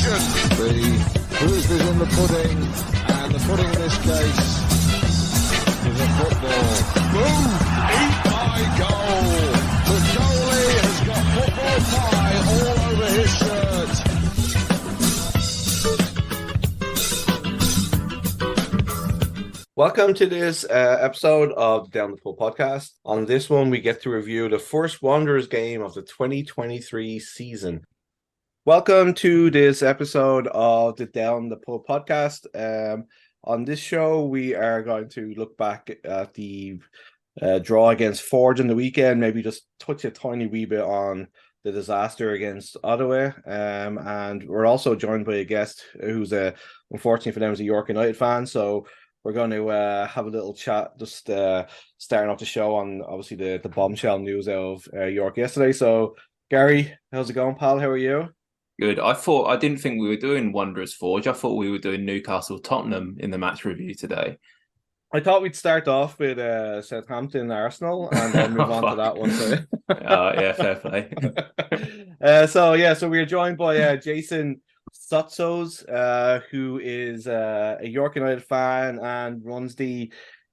The proof is in the pudding, and the pudding in this case is a football. Boom! Eat my goal! The goalie has got football pie all over his shirt. Welcome to this episode of Down the Pool podcast. On this one, we get to review the first Wanderers game of the 2023 season. Welcome to this episode of the Down the Pool podcast. On this show, we are going to look back at the draw against Forge in the weekend, maybe just touch a tiny wee bit on the disaster against Ottawa. And we're also joined by a guest who's, unfortunately for them, is a York United fan. So we're going to have a little chat, just starting off the show on, obviously, the bombshell news of York yesterday. So, Gary, how's it going, pal? How are you? Good. I didn't think we were doing Wanderers Forge. I thought we were doing Newcastle Tottenham in the match review today. I thought we'd start off with Southampton Arsenal and then move on to that one. So. Yeah, fair play. So we are joined by Jason Tsotsos, who is a York United fan and runs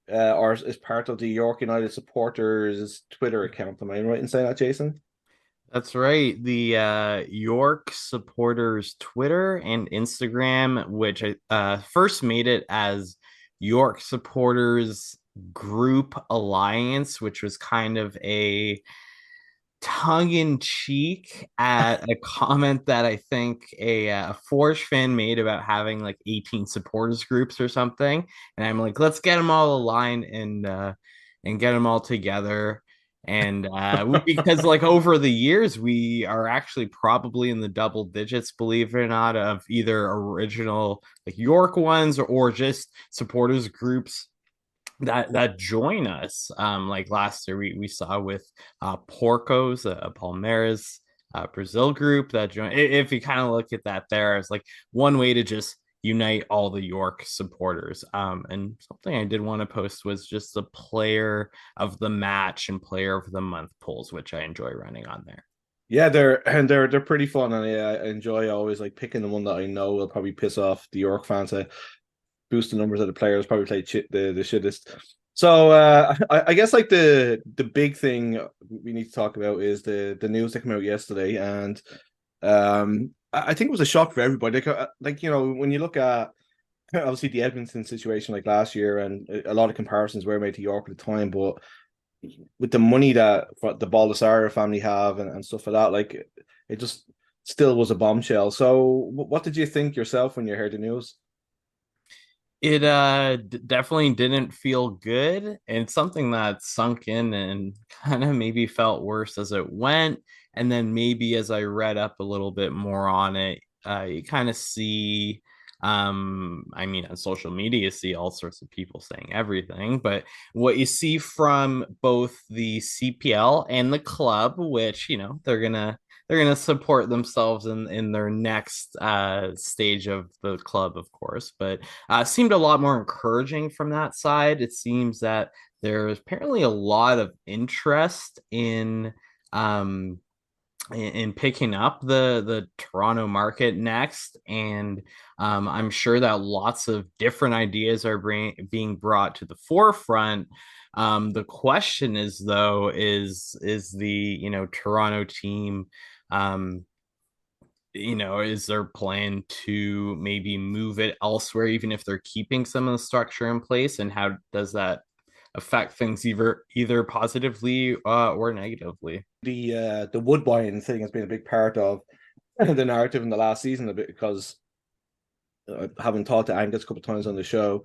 or is part of the York United supporters Twitter account. Am I right in saying that, Jason? That's right. The York supporters Twitter and Instagram, which I first made it as York supporters group alliance, which was kind of a tongue-in-cheek at a comment that I think a Forge fan made about having like 18 supporters groups or something. And I'm like, let's get them all aligned and get them all together. And because like over the years, we are actually probably in the double digits, believe it or not, of either original like York ones or just supporters groups that join us. Like last year we saw with Porco's Palmeiras Brazil group that joined. If you kind of look at that there, it's like one way to just unite all the York supporters. And something I did want to post was just the player of the match and player of the month polls, which I enjoy running on there. Yeah, they're pretty fun, and I enjoy always like picking the one that I know will probably piss off the York fans to boost the numbers of the players, probably play the shittest. So I guess like the big thing we need to talk about is the news that came out yesterday, and I think it was a shock for everybody. Like, you know, when you look at obviously the Edmonton situation like last year, and a lot of comparisons were made to York at the time, but with the money that the Baldessara family have and stuff like that, like it just still was a bombshell. So what did you think yourself when you heard the news? It definitely didn't feel good, and it's something that sunk in and kind of maybe felt worse as it went. And then maybe as I read up a little bit more on it, you kind of see, I mean, on social media, you see all sorts of people saying everything, but what you see from both the CPL and the club, which, you know, they're gonna support themselves in their next stage of the club, of course, but seemed a lot more encouraging from that side. It seems that there's apparently a lot of interest in picking up the Toronto market next, and I'm sure that lots of different ideas are being brought to the forefront. The question is, though, is the Toronto team, is their plan to maybe move it elsewhere, even if they're keeping some of the structure in place, and how does that affect things either positively or negatively? The Woodbine thing has been a big part of the narrative in the last season a bit, because having talked to Angus a couple of times on the show,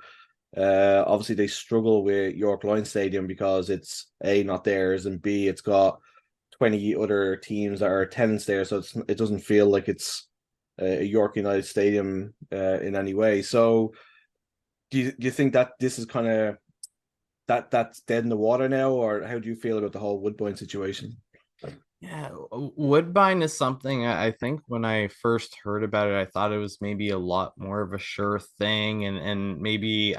obviously they struggle with York Lions Stadium because it's A, not theirs, and B, it's got 20 other teams that are tenants there, so it doesn't feel like it's a York United Stadium in any way. So do you think that this is kind of that's dead in the water now, or how do you feel about the whole Woodbine situation? Yeah, Woodbine is something I think when I first heard about it, I thought it was maybe a lot more of a sure thing, and maybe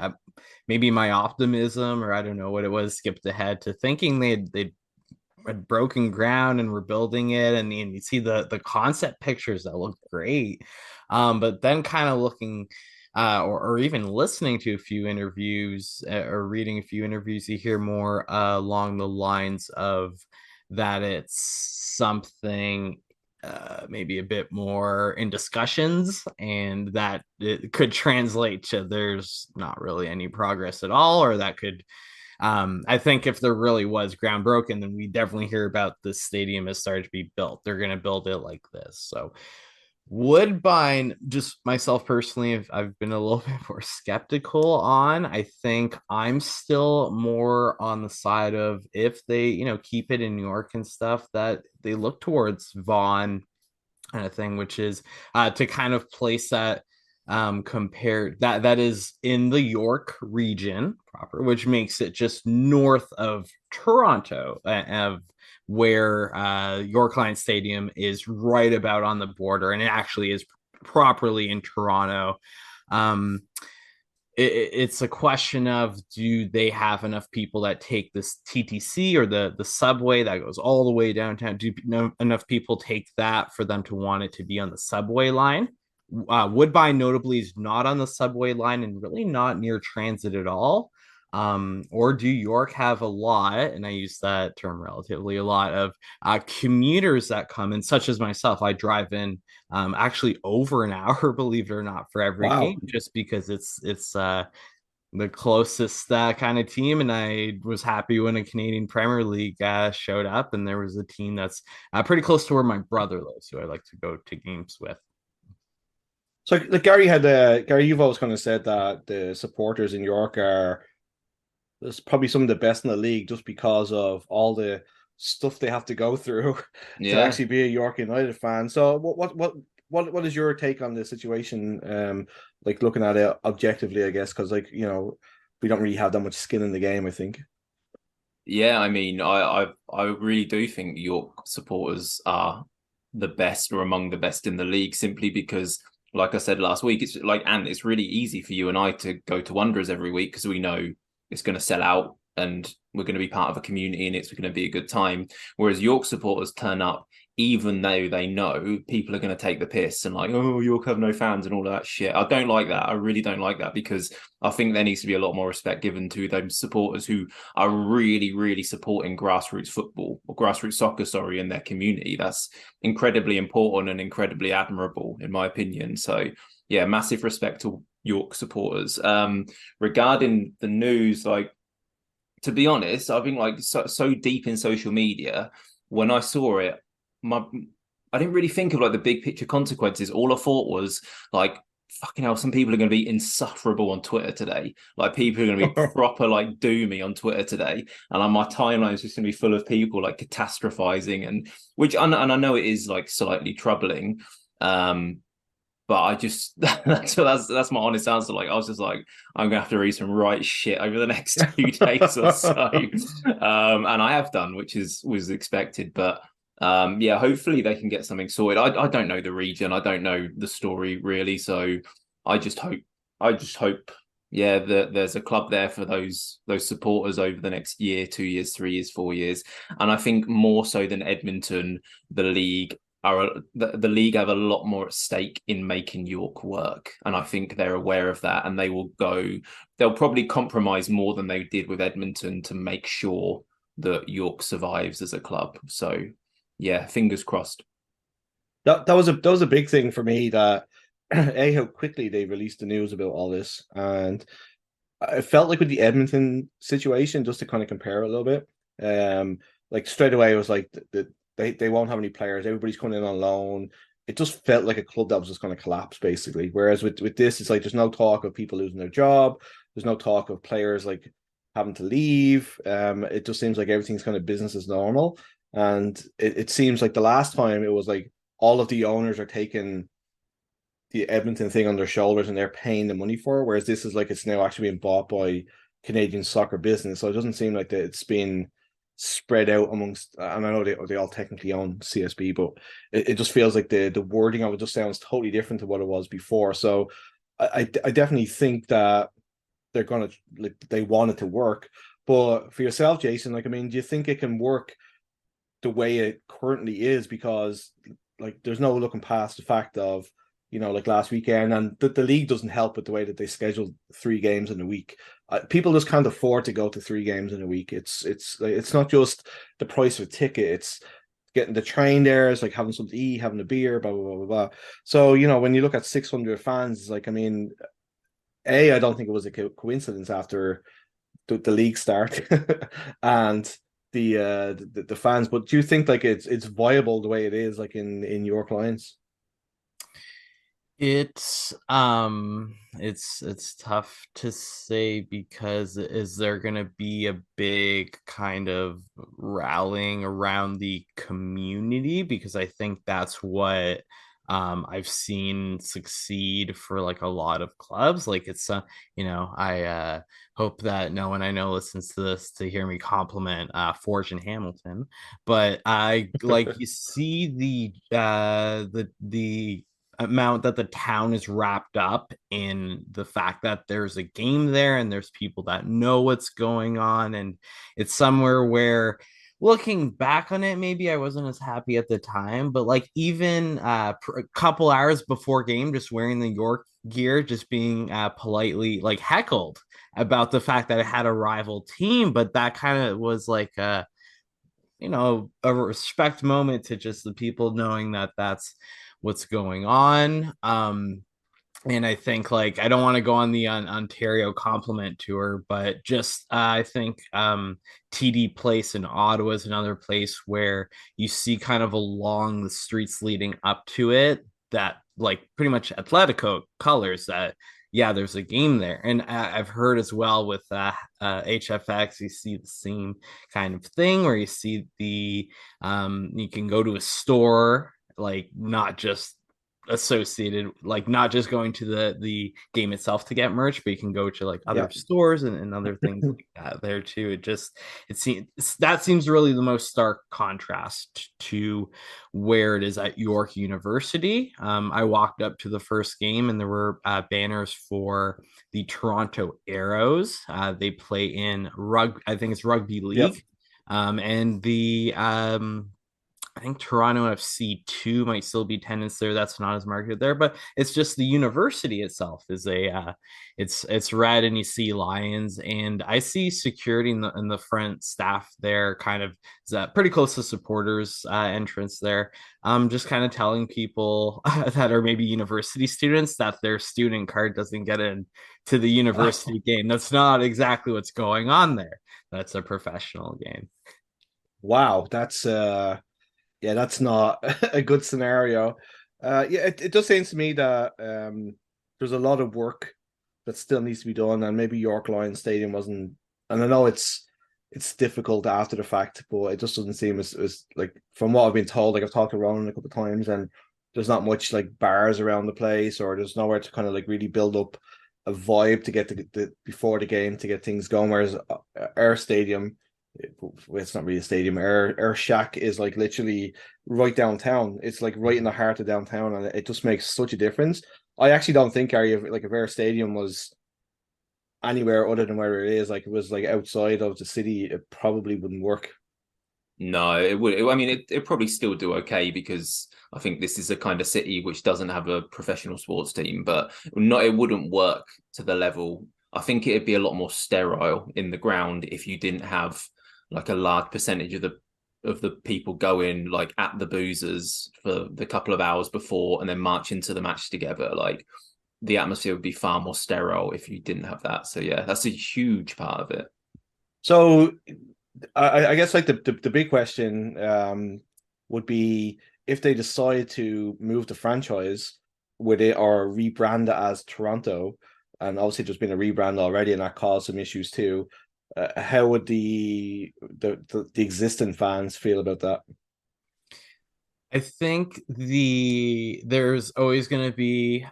my optimism, or I don't know what it was, skipped ahead to thinking they had broken ground and were building it, and you see the concept pictures that look great, but then kind of looking or even listening to a few interviews or reading a few interviews, you hear more along the lines of that it's something maybe a bit more in discussions, and that it could translate to there's not really any progress at all, or that could I think if there really was ground broken, then we definitely hear about this stadium has started to be built. They're going to build it like this. So Woodbine, just myself personally, I've been a little bit more skeptical on. I think I'm still more on the side of if they, keep it in New York and stuff, that they look towards Vaughan kind of thing, which is to kind of place that compare that is in the York region proper, which makes it just north of Toronto, of where York Line Stadium is, right about on the border, and it actually is properly in Toronto. It's a question of, do they have enough people that take this TTC or the subway that goes all the way downtown? Do enough people take that for them to want it to be on the subway line? Woodbine notably is not on the subway line and really not near transit at all. Or do York have a lot, and I use that term relatively a lot, of commuters that come in, such as myself? I drive in actually over an hour, believe it or not, for every Wow. game, just because it's the closest kind of team. And I was happy when a Canadian Premier League showed up, and there was a team that's pretty close to where my brother lives, who I like to go to games with. So, like Gary, you've always kind of said that the supporters in York are there's probably some of the best in the league, just because of all the stuff they have to go through to Yeah. actually be a York United fan. So, what is your take on the situation? Like looking at it objectively, I guess, because we don't really have that much skin in the game, I think. Yeah, I mean, I really do think York supporters are the best, or among the best in the league, simply because, like I said last week, it's really easy for you and I to go to Wanderers every week because we know it's going to sell out and we're going to be part of a community and it's going to be a good time. Whereas York supporters turn up even though they know people are going to take the piss and like, oh, York have no fans and all of that shit. I don't like that. I really don't like that, because I think there needs to be a lot more respect given to those supporters who are really, really supporting grassroots football, or grassroots soccer, sorry, in their community. That's incredibly important and incredibly admirable, in my opinion. So yeah, massive respect to York supporters. Regarding the news, like, to be honest, I've been so deep in social media. When I saw it, I didn't really think of like the big picture consequences. All I thought was like, fucking hell, some people are going to be insufferable on Twitter today. Like, people are going to be proper like doomy on Twitter today, and my timeline is just going to be full of people like catastrophizing, and I know it is like slightly troubling. But I just that's my honest answer. Like, I was just like, I'm gonna have to read some right shit over the next 2 days or so, and I have done, which was expected. But yeah, hopefully they can get something sorted. I don't know the region, I don't know the story really, so I just hope, yeah, that there's a club there for those supporters over the next year, 2 years, 3 years, 4 years, and I think more so than Edmonton, the league have a lot more at stake in making York work, and I think they're aware of that, and they'll probably compromise more than they did with Edmonton to make sure that York survives as a club. So yeah, fingers crossed. That was a big thing for me, that how quickly they released the news about all this, and I felt like with the Edmonton situation, just to kind of compare a little bit, like straight away it was like they won't have any players. Everybody's coming in on loan. It just felt like a club that was just going to collapse, basically. Whereas with this, it's like there's no talk of people losing their job. There's no talk of players like having to leave. It just seems like everything's kind of business as normal. And it seems like the last time it was like all of the owners are taking the Edmonton thing on their shoulders and they're paying the money for it, whereas this is like it's now actually being bought by Canadian soccer business. So it doesn't seem like that it's been spread out amongst, and I know they all technically own CSB, but it just feels like the wording of it just sounds totally different to what it was before. So I definitely think that they're gonna, like, they want it to work. But for yourself, Jason, like, I mean, do you think it can work the way it currently is? Because like there's no looking past the fact of, like last weekend, and the league doesn't help with the way that they schedule 3 games in a week. People just can't afford to go to 3 games in a week. It's not just the price of a ticket. It's getting the train there. It's like having something to eat, having a beer, blah blah blah blah blah. So when you look at 600 fans, like, I mean, I don't think it was a coincidence after the league start and the fans. But do you think like it's viable the way it is, like in your clients? It's tough to say, because is there going to be a big kind of rallying around the community? Because I think that's what I've seen succeed for like a lot of clubs. Like it's I hope that no one I know listens to this to hear me compliment Forge and Hamilton, but I like you see the amount that the town is wrapped up in the fact that there's a game there and there's people that know what's going on, and it's somewhere where, looking back on it, maybe I wasn't as happy at the time, but like even a couple hours before game, just wearing the York gear, just being politely like heckled about the fact that it had a rival team. But that kind of was like a respect moment to just the people knowing that that's what's going on. And I think, like, I don't want to go on the Ontario compliment tour, but just I think TD Place in Ottawa is another place where you see kind of along the streets leading up to it that, like, pretty much Atletico colors that, yeah, there's a game there. And I've heard as well with HFX, you see the same kind of thing where you see you can go to a store, like not just associated, like not just going to the game itself to get merch, but you can go to like other stores and other things like that there too. It seems that seems really the most stark contrast to where it is at York University. I walked up to the first game and there were banners for the Toronto Arrows. They play in I think it's rugby league. And the I think Toronto FC 2 might still be tenants there. That's not as marketed there, but it's just the university itself is it's red, and you see lions, and I see security in the front staff there, kind of is pretty close to supporters entrance there. Just kind of telling people that are maybe university students that their student card doesn't get in to the university game. That's not exactly what's going on there. That's a professional game. Wow, that's that's not a good scenario. It just seems to me that there's a lot of work that still needs to be done, and maybe York Lions Stadium wasn't. And I know it's difficult after the fact, but it just doesn't seem as like, from what I've been told. Like, I've talked to Ronan a couple of times, and there's not much like bars around the place, or there's nowhere to kind of like really build up a vibe to get the before the game to get things going. Whereas our stadium, it's not really a stadium. Our shack is like literally right downtown. It's like right in the heart of downtown, and it just makes such a difference. I actually don't think, Gary, if our stadium was anywhere other than where it is, like it was like outside of the city, it probably wouldn't work. No, it would. I mean, it probably still do okay, because I think this is a kind of city which doesn't have a professional sports team, but it wouldn't work to the level. I think it'd be a lot more sterile in the ground if you didn't have like a large percentage of the people going like at the boozers for the couple of hours before and then march into the match together. Like, the atmosphere would be far more sterile if you didn't have that. So yeah, that's a huge part of it. So I guess like the big question would be, if they decide to move the franchise, would it or rebrand it as Toronto? And obviously there's been a rebrand already, and that caused some issues too. How would the existing fans feel about that? I think there's always going to be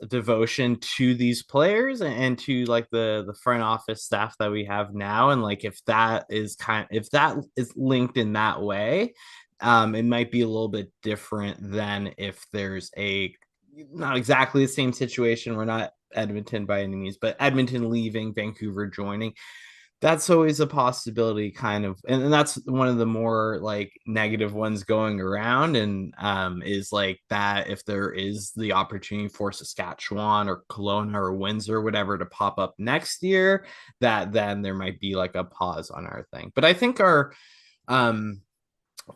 devotion to these players and to like the front office staff that we have now, and like if that is linked in that way, it might be a little bit different than if there's a not exactly the same situation. We're not Edmonton by any means, but Edmonton leaving, Vancouver joining, that's always a possibility, kind of, and that's one of the more like negative ones going around, and is like that if there is the opportunity for Saskatchewan or Kelowna or Windsor, whatever, to pop up next year, that then there might be like a pause on our thing. But I think um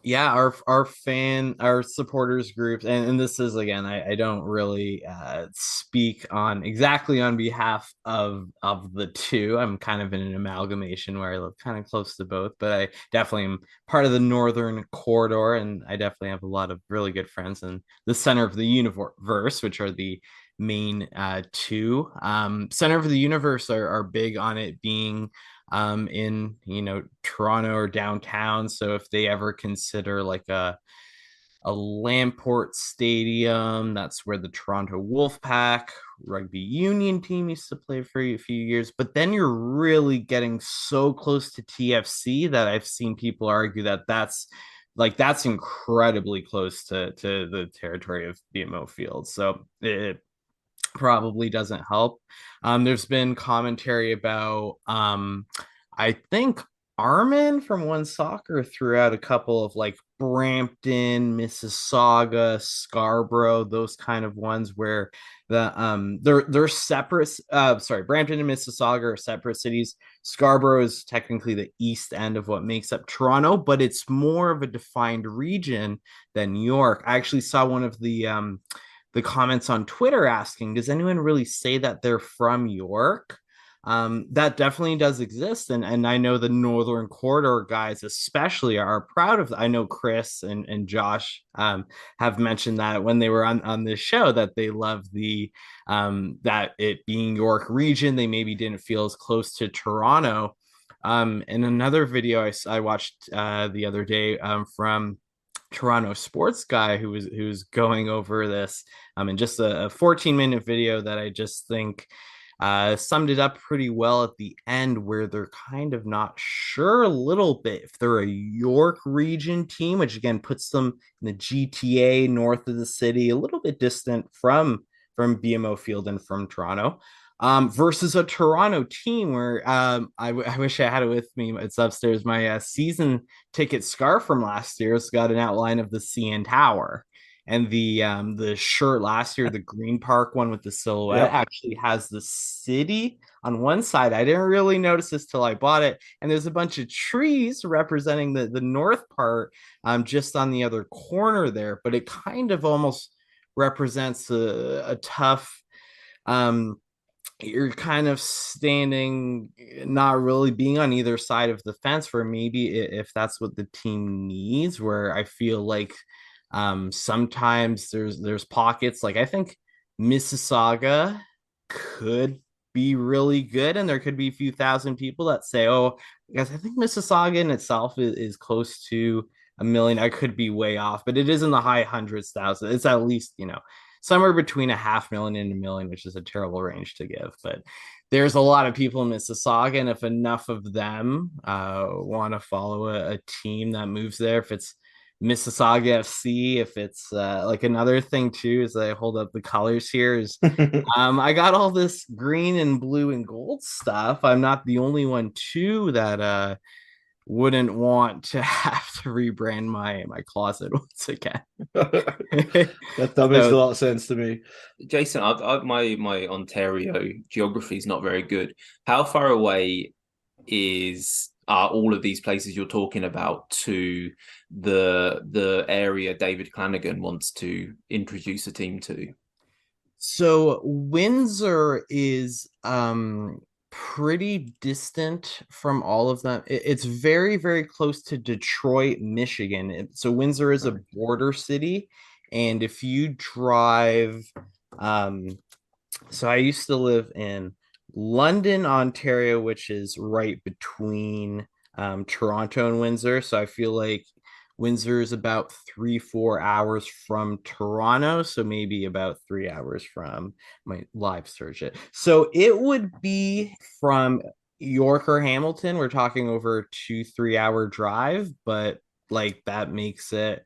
yeah, our supporters groups, and this is again, I don't really speak on exactly on behalf of the two. I'm kind of in an amalgamation where I live kind of close to both, but I definitely am part of the northern corridor, and I definitely have a lot of really good friends in the center of the universe, which are the main two. Center of the universe are big on it being in Toronto or downtown. So if they ever consider like a Lamport Stadium, that's where the Toronto Wolfpack rugby union team used to play for a few years. But then you're really getting so close to TFC that I've seen people argue that that's incredibly close to the territory of BMO Field. So it probably doesn't help. There's been commentary about, I think Armin from One Soccer threw out a couple of like Brampton, Mississauga, Scarborough, those kind of ones where they're separate. Sorry, Brampton and Mississauga are separate cities. Scarborough is technically the east end of what makes up Toronto, but it's more of a defined region than New York. I actually saw one of the comments on Twitter asking, does anyone really say that they're from York? That definitely does exist. And I know the Northern Corridor guys especially are proud of, I know Chris and Josh have mentioned that when they were on this show, that they love that it being York region, they maybe didn't feel as close to Toronto. In another video I watched the other day from Toronto sports guy who's going over this in just a 14-minute video that I just think summed it up pretty well at the end, where they're kind of not sure a little bit if they're a York region team, which again puts them in the GTA north of the city, a little bit distant from BMO Field and from Toronto, versus a Toronto team where I wish I had it with me. It's upstairs. My season ticket scarf from last year has got an outline of the CN Tower. And the shirt last year, the Green Park one with the silhouette, actually has the city on one side. I didn't really notice this till I bought it. And there's a bunch of trees representing the north part just on the other corner there. But it kind of almost represents a tough you're kind of standing, not really being on either side of the fence, where maybe if that's what the team needs, where I feel like sometimes there's pockets, like I think Mississauga could be really good, and there could be a few thousand people that say, oh, I think Mississauga in itself is close to a million. I could be way off, but it is in the high hundreds thousand. It's at least somewhere between 500,000 and 1 million, which is a terrible range to give. But there's a lot of people in Mississauga, and if enough of them want to follow a team that moves there, if it's Mississauga FC, if it's like another thing too, as I hold up the colors here, is I got all this green and blue and gold stuff. I'm not the only one too that wouldn't want to have to rebrand my closet once again. That makes a lot of sense to me. Jason, my Ontario geography is not very good. How far away are all of these places you're talking about to the area David Flanagan wants to introduce a team to? So Windsor is pretty distant from all of them. It's very, very close to Detroit, Michigan. So Windsor is a border city, and if you drive, so I used to live in London, Ontario, which is right between Toronto and Windsor. So I feel like Windsor is about 3-4 hours from Toronto, so maybe about 3 hours from my live search it. So it would be from York or Hamilton. We're talking over a 2-3 hour drive, but like that makes it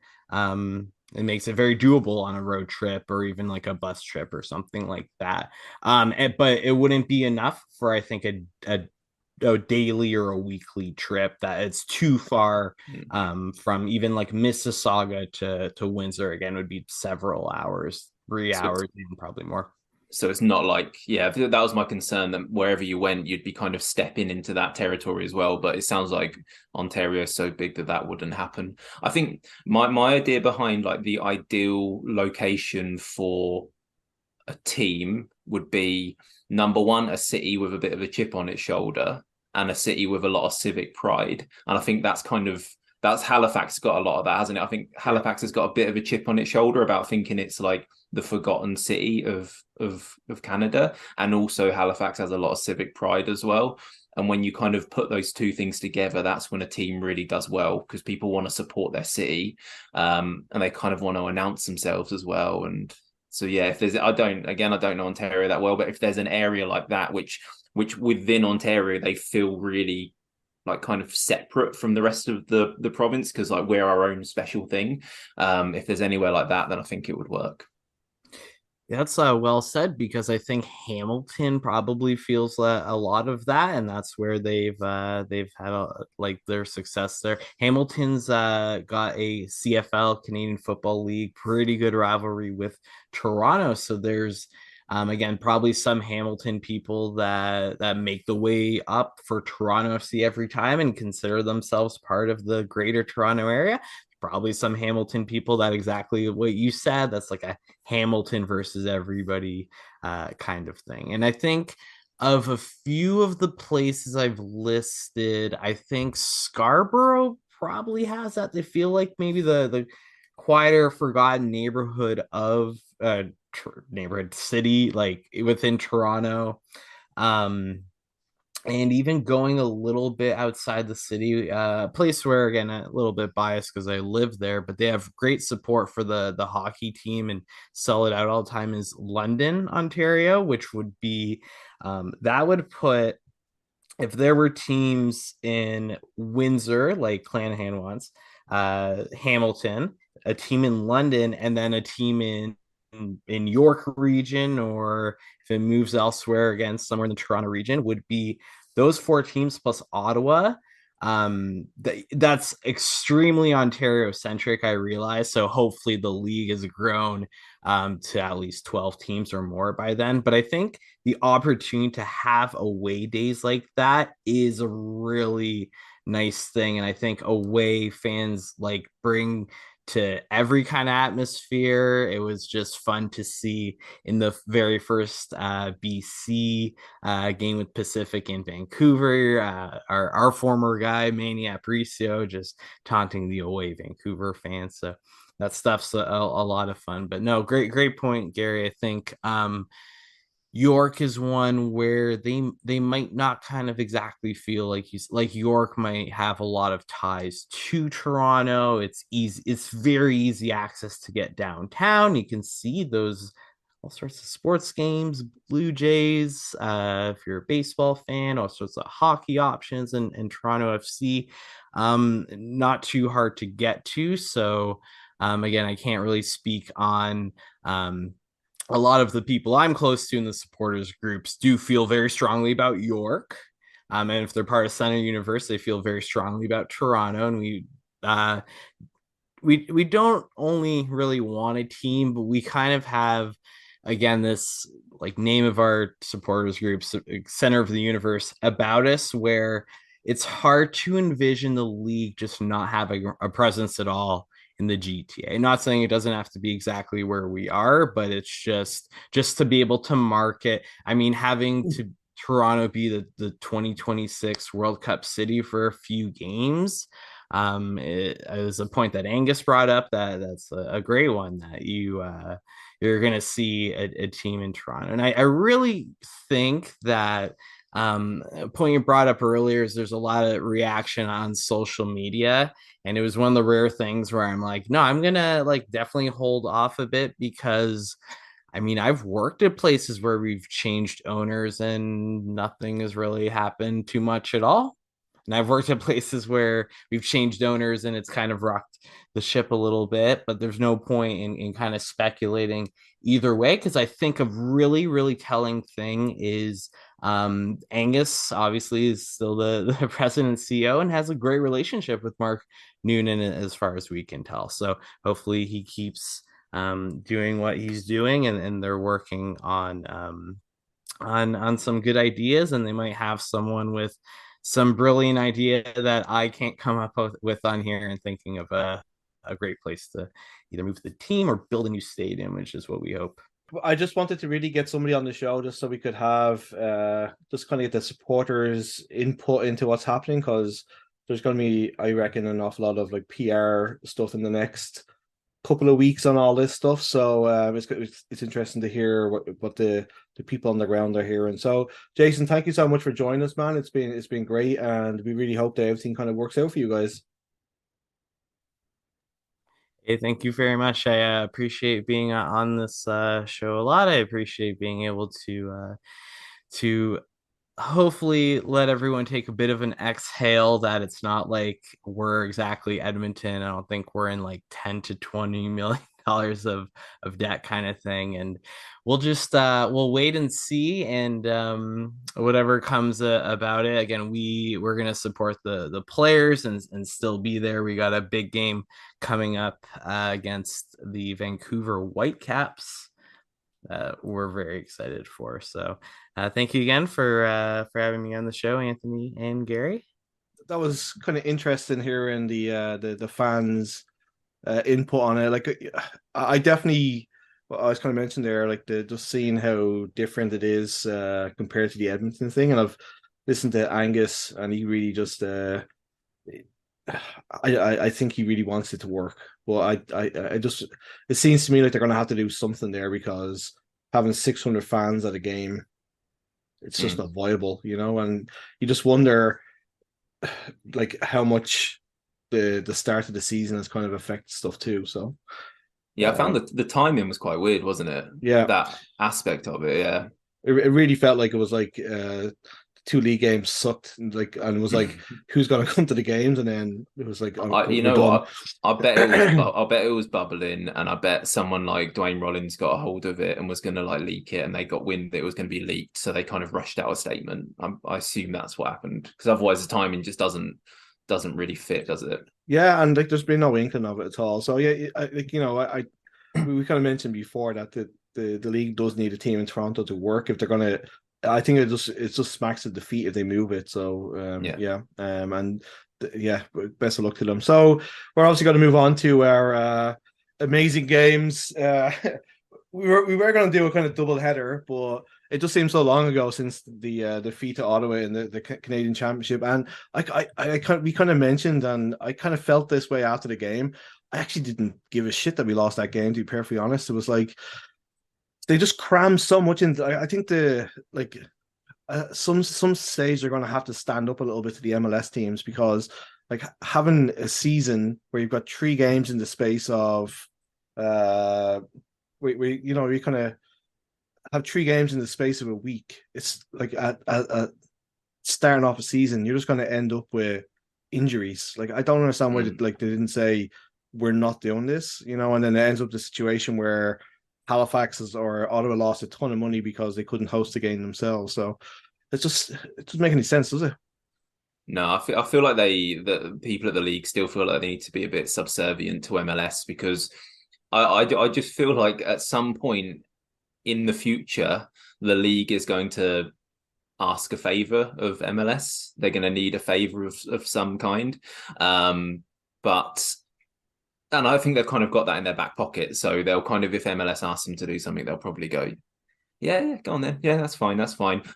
makes it very doable on a road trip or even like a bus trip or something like that. But it wouldn't be enough for I think a daily or a weekly trip that it's too far from even like Mississauga to Windsor again would be several hours, 3 hours, even probably more. So it's not like, yeah, that was my concern, that wherever you went, you'd be kind of stepping into that territory as well. But it sounds like Ontario is so big that that wouldn't happen. I think my idea behind like the ideal location for a team would be, number one, a city with a bit of a chip on its shoulder and a city with a lot of civic pride. And I think that's Halifax got a lot of that, hasn't it? I think Halifax has got a bit of a chip on its shoulder about thinking it's like the forgotten city of Canada, and also Halifax has a lot of civic pride as well. And when you kind of put those two things together, that's when a team really does well, because people want to support their city, and they kind of want to announce themselves as well. And so yeah, if there's, I don't know Ontario that well, but if there's an area like that which within Ontario they feel really like kind of separate from the rest of the province, because like we're our own special thing. If there's anywhere like that, then I think it would work. That's well said, because I think Hamilton probably feels a lot of that, and that's where they've had like their success there. Hamilton's got a CFL, Canadian Football League, pretty good rivalry with Toronto, so there's again probably some Hamilton people that make the way up for Toronto FC every time and consider themselves part of the greater Toronto area. Probably some Hamilton people that exactly what you said, that's like a Hamilton versus everybody kind of thing. And I think of a few of the places I've listed, I think Scarborough probably has that. They feel like maybe the quieter, forgotten neighborhood of neighborhood city, like within Toronto. And even going a little bit outside the city, a place where, again, a little bit biased because I live there, but they have great support for the hockey team and sell it out all the time, is London, Ontario, which would be that would put, if there were teams in Windsor like Clanahan wants, Hamilton, a team in London, and then a team in York region, or if it moves elsewhere, again somewhere in the Toronto region, would be those four teams plus Ottawa. That's extremely Ontario centric, I realize, so hopefully the league has grown to at least 12 teams or more by then. But I think the opportunity to have away days like that is a really nice thing, and I think away fans like bring to every kind of atmosphere. It was just fun to see in the very first BC game with Pacific in Vancouver, our former guy Manny Aparicio just taunting the away Vancouver fans. So that stuff's a lot of fun. But no, great point, Gary. I think York is one where they might not kind of exactly feel like York might have a lot of ties to Toronto. It's easy, it's very easy access to get downtown. You can see those all sorts of sports games, Blue Jays, if you're a baseball fan, all sorts of hockey options, and Toronto FC, not too hard to get to. So again, I can't really speak on a lot of the people I'm close to in the supporters groups do feel very strongly about York. And if they're part of Center Universe, they feel very strongly about Toronto. And we don't only really want a team, but we kind of have, again, this like name of our supporters groups, Center of the Universe, about us, where it's hard to envision the league just not having a presence at all in the GTA. Not saying it doesn't have to be exactly where we are, but it's just to be able to market. I mean, having to Toronto be the 2026 World Cup city for a few games. It was a point that Angus brought up, that's a great one, that you're going to see a team in Toronto. And I really think that point you brought up earlier is there's a lot of reaction on social media, and it was one of the rare things where I'm like, no, I'm gonna like definitely hold off a bit, because I mean, I've worked at places where we've changed owners and nothing has really happened too much at all. And I've worked at places where we've changed owners and it's kind of rocked the ship a little bit, but there's no point in kind of speculating either way, because I think a really, really telling thing is Angus obviously is still the president and CEO and has a great relationship with Mark Noonan as far as we can tell. So hopefully he keeps doing what he's doing, and they're working on some good ideas, and they might have someone with some brilliant idea that I can't come up with on here, and thinking of a great place to either move the team or build a new stadium, which is what we hope. I just wanted to really get somebody on the show just so we could have just kind of get the supporters input into what's happening, because there's going to be, I reckon, an awful lot of like PR stuff in the next couple of weeks on all this stuff. So it's interesting to hear what the people on the ground are hearing. So Jason, thank you so much for joining us, man. It's been great, and we really hope that everything kind of works out for you guys. Hey, thank you very much. I appreciate being on this show a lot. I appreciate being able to hopefully let everyone take a bit of an exhale, that it's not like we're exactly Edmonton. I don't think we're in like 10 to 20 million dollars of debt kind of thing, and we'll just we'll wait and see, and whatever comes about it. Again, we're going to support the players and still be there. We got a big game coming up against the Vancouver Whitecaps. We're very excited for. So thank you again for having me on the show, Anthony and Gary. That was kind of interesting hearing the fans input on it. Like I definitely, well, I was kind of mentioned there, like just seeing how different it is compared to the Edmonton thing. And I've listened to Angus, and he really just I think he really wants it to work. Well, I just, it seems to me like they're going to have to do something there, because having 600 fans at a game, it's just not viable, and you just wonder like how much the start of the season has kind of affected stuff too. So yeah, I found the timing was quite weird, wasn't it? Yeah, that aspect of it. Yeah, it really felt like it was like two league games sucked, and it was like who's gonna come to the games, and then it was like I bet it was bubbling, and I bet someone like Dwayne Rollins got a hold of it and was gonna like leak it, and they got wind that it was going to be leaked, so they kind of rushed out a statement. I assume that's what happened, because otherwise the timing just doesn't really fit, does it? Yeah, and like there's been no inkling of it at all. So yeah, we kind of mentioned before that the league does need a team in Toronto to work if they're gonna. I think it just smacks of defeat if they move it. So best of luck to them. So we're obviously going to move on to our amazing games. We were going to do a kind of double header, but it just seems so long ago since the defeat to Ottawa in the Canadian Championship, and we kind of mentioned, and I kind of felt this way after the game. I actually didn't give a shit that we lost that game, to be perfectly honest. It was like they just crammed so much in. I think some stage they're going to have to stand up a little bit to the MLS teams, because like having a season where you've got 3 games in the space of we kind of have 3 games in the space of a week. It's like at starting off a season, you're just going to end up with injuries. Like I don't understand why they didn't say we're not doing this, and then it ends up the situation where Halifax or Ottawa lost a ton of money because they couldn't host the game themselves. So it doesn't make any sense, does it? No, I feel like the people at the league still feel like they need to be a bit subservient to MLS, because I just feel like at some point in the future, the league is going to ask a favor of MLS. They're going to need a favor of some kind. And I think they've kind of got that in their back pocket. So they'll kind of, if MLS asks them to do something, they'll probably go, yeah, go on then. Yeah, that's fine.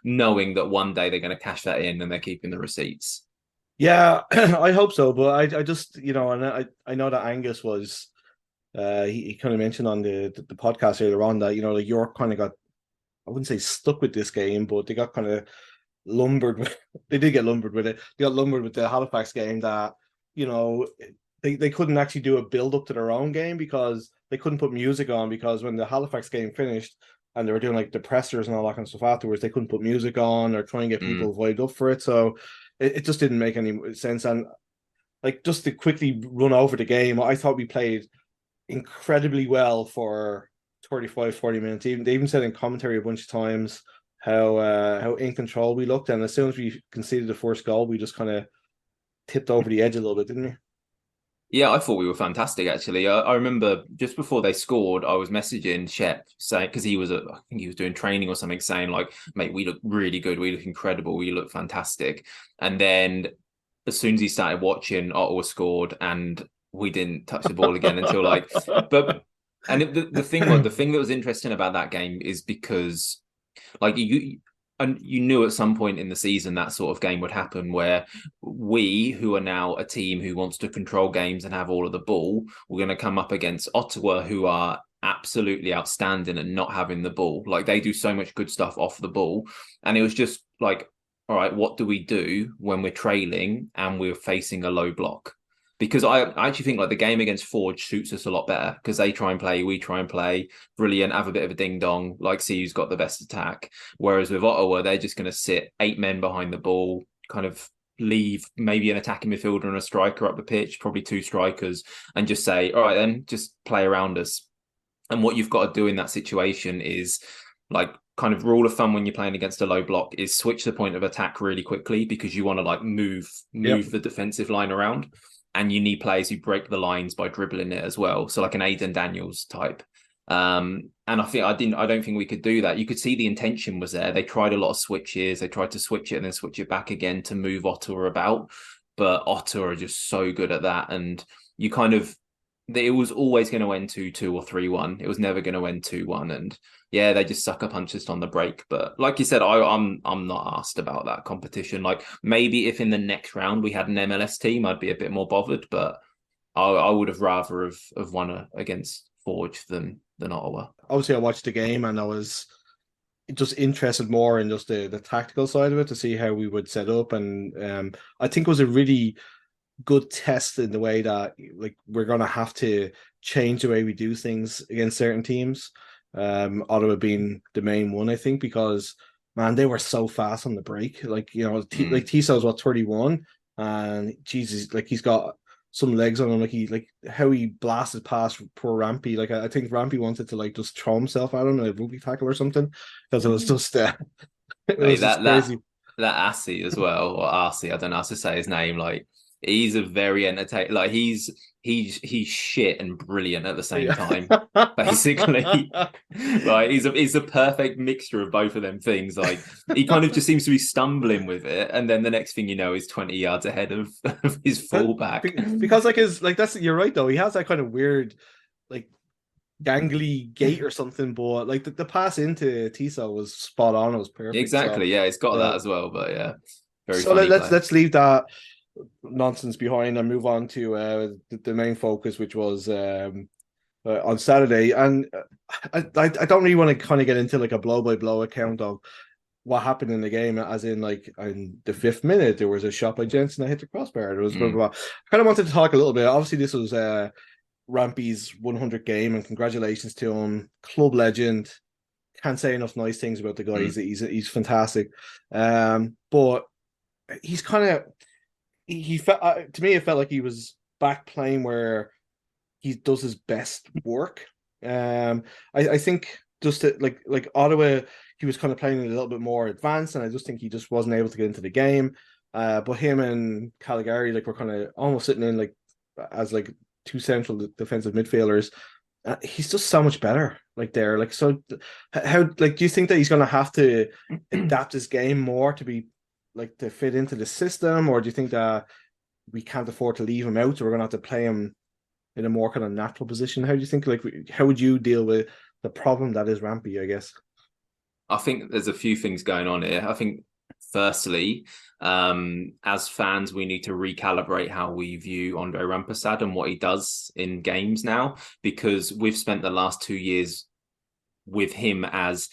Knowing that one day they're going to cash that in and they're keeping the receipts. Yeah, I hope so. But I just, and I know that Angus was, he kind of mentioned on the podcast earlier on that, like York kind of got, I wouldn't say stuck with this game, but they got kind of lumbered with. They did get lumbered with it. They got lumbered with the Halifax game that, you know, they couldn't actually do a build up to their own game because they couldn't put music on, because when the Halifax game finished and they were doing like depressors and all that kind of stuff afterwards, they couldn't put music on or try and get people vibed up for it. So it just didn't make any sense. And like, just to quickly run over the game, I thought we played incredibly well for 35, 40 minutes. They even said in commentary a bunch of times how in control we looked, and as soon as we conceded the first goal, we just kind of tipped over the edge a little bit, didn't we? Yeah, I thought we were fantastic, actually. I remember just before they scored, I was messaging Shep saying, because I think he was doing training or something, saying like, mate, we look really good. We look incredible. We look fantastic. And then as soon as he started watching, Ottawa scored and we didn't touch the ball again until like, the thing that was interesting about that game is because like you knew at some point in the season that sort of game would happen, where we, who are now a team who wants to control games and have all of the ball, we're going to come up against Ottawa, who are absolutely outstanding and not having the ball. Like, they do so much good stuff off the ball. And it was just like, all right, what do we do when we're trailing and we're facing a low block? Because I actually think like the game against Forge suits us a lot better, because they try and play, we try and play brilliant, have a bit of a ding dong, like see who's got the best attack. Whereas with Ottawa, they're just going to sit 8 men behind the ball, kind of leave maybe an attacking midfielder and a striker up the pitch, probably 2 strikers, and just say, all right, then just play around us. And what you've got to do in that situation is, like, kind of rule of thumb when you're playing against a low block is switch the point of attack really quickly, because you want to like move the defensive line around. And you need players who break the lines by dribbling it as well. So like an Aidan Daniels type. And I don't think we could do that. You could see the intention was there. They tried a lot of switches. They tried to switch it and then switch it back again to move Ottawa about. But Ottawa are just so good at that. And you kind of, it was always going to end 2-2 or 3-1. It was never going to end 2-1. And yeah, they just sucker punches on the break. But like you said, I'm not asked about that competition. Like, maybe if in the next round we had an MLS team, I'd be a bit more bothered. But I would have rather have won against Forge than Ottawa. Obviously, I watched the game and I was just interested more in just the tactical side of it, to see how we would set up. And I think it was a really good test in the way that, like, we're going to have to change the way we do things against certain teams. Ottawa being the main one, I think, because man, they were so fast on the break. Like, you know, like Tsotsos was 31, and Jesus, like, he's got some legs on him. Like how he blasted past poor Rampy. Like, I think Rampy wanted to like just throw himself at him, a rugby tackle or something, because it was just it was just crazy. That Assy as well, or Arcee, I don't know how to say his name. Like, he's a very entertaining. Like, he's shit and brilliant at the same time. Basically, like, he's a perfect mixture of both of them things. Like, he kind of just seems to be stumbling with it, and then the next thing you know, he's 20 yards ahead of his fullback. Because you're right though. He has that kind of weird, like, gangly gait or something, but like the pass into Tsotsos was spot on. It was perfect. Exactly. So, yeah, he's got that as well. But yeah, very. So let's leave that nonsense behind and move on to the main focus, which was on Saturday. And I don't really want to kind of get into like a blow by blow account of what happened in the game, as in, like, in the 5th minute there was a shot by Jensen that hit the crossbar. There was blah, blah, blah. I kind of wanted to talk a little bit. Obviously, this was Rampy's 100th game, and congratulations to him. Club legend. Can't say enough nice things about the guy. He's fantastic. But he's kind of, he felt, to me, it felt like he was back playing where he does his best work. I think just like Ottawa, he was kind of playing a little bit more advanced, and I just think he just wasn't able to get into the game. But him and Caligari, like, were kind of almost sitting in like as like 2 central defensive midfielders. He's just so much better, like, there. Like, so how, like, do you think that he's going to have to adapt his game more to be, like, to fit into the system, or do you think that we can't afford to leave him out, so we're going to have to play him in a more kind of natural position? How do you think, like, how would you deal with the problem that is Rampy, I guess? I think there's a few things going on here. I think, firstly, as fans, we need to recalibrate how we view Andre Rampersad and what he does in games now, because we've spent the last 2 years with him as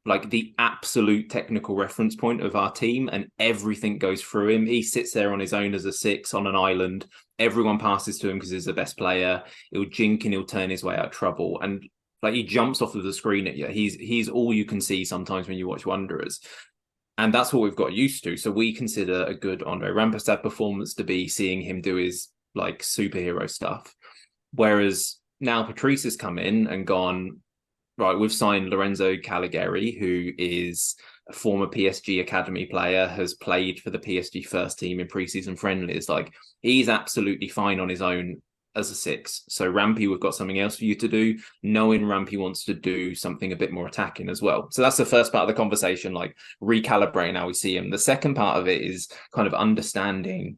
like the absolute technical reference point of our team, and everything goes through him. He sits there on his own as a 6 on an island. Everyone passes to him because he's the best player. He'll jink and he'll turn his way out of trouble. And like he jumps off of the screen at you. He's all you can see sometimes when you watch Wanderers. And that's what we've got used to. So we consider a good Andre Rampersad performance to be seeing him do his like superhero stuff. Whereas now Patrice has come in and gone, right, we've signed Lorenzo Caligari, who is a former PSG academy player, has played for the PSG first team in preseason friendlies. Like, he's absolutely fine on his own as a 6. So Rampy, we've got something else for you to do, knowing Rampy wants to do something a bit more attacking as well. So that's the first part of the conversation, like recalibrating how we see him. The second part of it is kind of understanding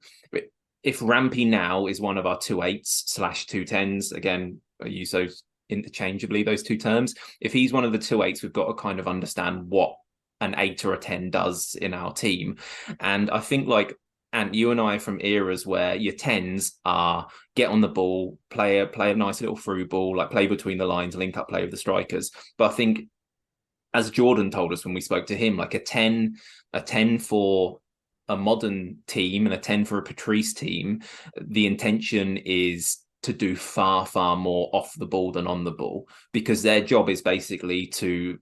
if Rampy now is one of our 2/8/2/10s, again, I use those interchangeably, those two terms. If he's one of the 2/8s, we've got to kind of understand what an 8 or a 10 does in our team. And I think like, and you and I are from eras where your 10s are get on the ball, play a nice little through ball, like play between the lines, link up play with the strikers. But I think, as Jordan told us when we spoke to him, like a 10 for a modern team and a 10 for a Patrice team, the intention is to do far, far more off the ball than on the ball, because their job is basically to